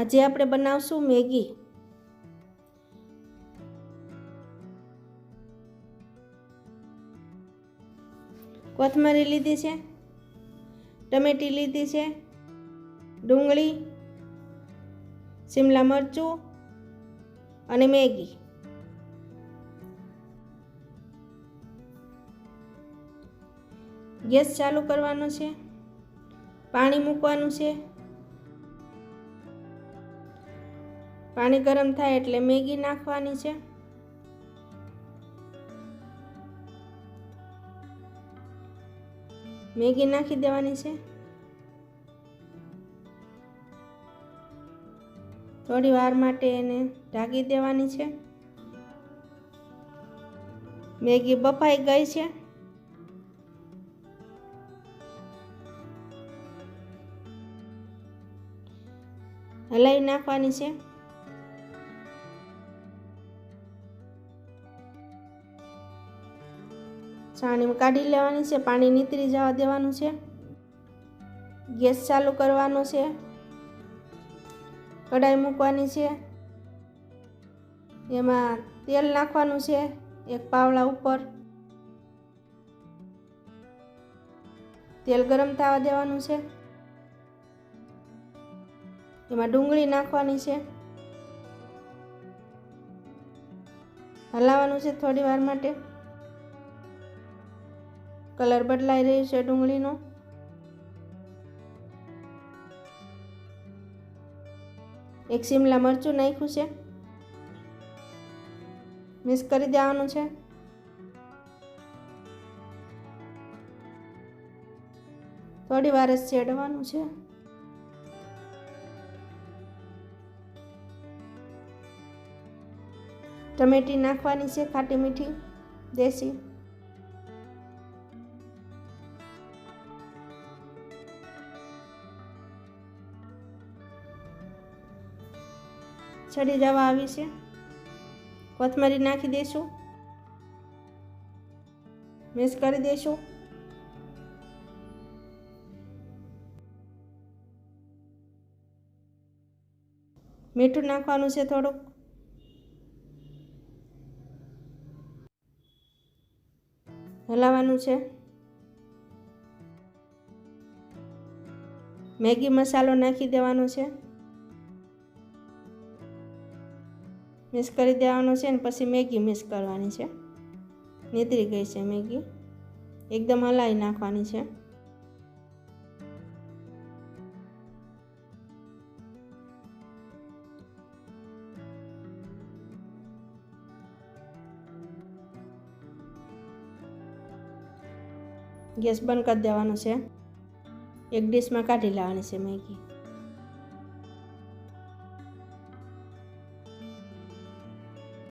આજે આપણે બનાવશું મેગી। કોથમરી લીધી છે, ટમેટી લીધી છે, ડુંગળી, શિમલા મરચું અને મેગી। ગેસ ચાલુ કરવાનો છે, પાણી મૂકવાનું છે। પાણી ગરમ થાય એટલે મેગી નાખવાની છે। મેગી નાખી દેવાની છે। થોડી વાર માટે એને ઢાંકી દેવાની છે। મેગી બફાઈ ગઈ છે। હલાવી નાખવાની છે। છાણીમાં કાઢી લેવાની છે, પાણી નીતરી જવા દેવાનું છે। ગેસ ચાલુ કરવાનો છે, કઢાઈ મૂકવાની છે, એમાં તેલ નાખવાનું છે એક પાવડા ઉપર। તેલ ગરમ થવા દેવાનું છે, એમાં ડુંગળી નાખવાની છે, હલાવવાનું છે થોડી વાર માટે। કલર બદલાઈ રહ્યો છે ડુંગળીનો। એક શિમલા મરચું નાખ્યું છે, મિક્સ કરી દેવાનું છે। થોડી વાર જ શેડવાનું છે। ટમેટી નાખવાની છે, ખાટી મીઠી દેશી। છડી જવા આવી છે, કોથમરી નાખી દઈશું, મિક્સ કરી દઈશું। મીઠું નાખવાનું છે થોડુંક, હલાવવાનું છે। મેગી મસાલો નાખી દેવાનો છે, મિક્સ કરી દેવાનો છે, અને પછી મેગી મિક્સ કરવાની છે। નીતરી ગઈ છે મેગી, એકદમ હલાવી નાખવાની છે। ગેસ બંધ કરી દેવાનો છે, એક ડીશમાં કાઢી લેવાની છે મેગી।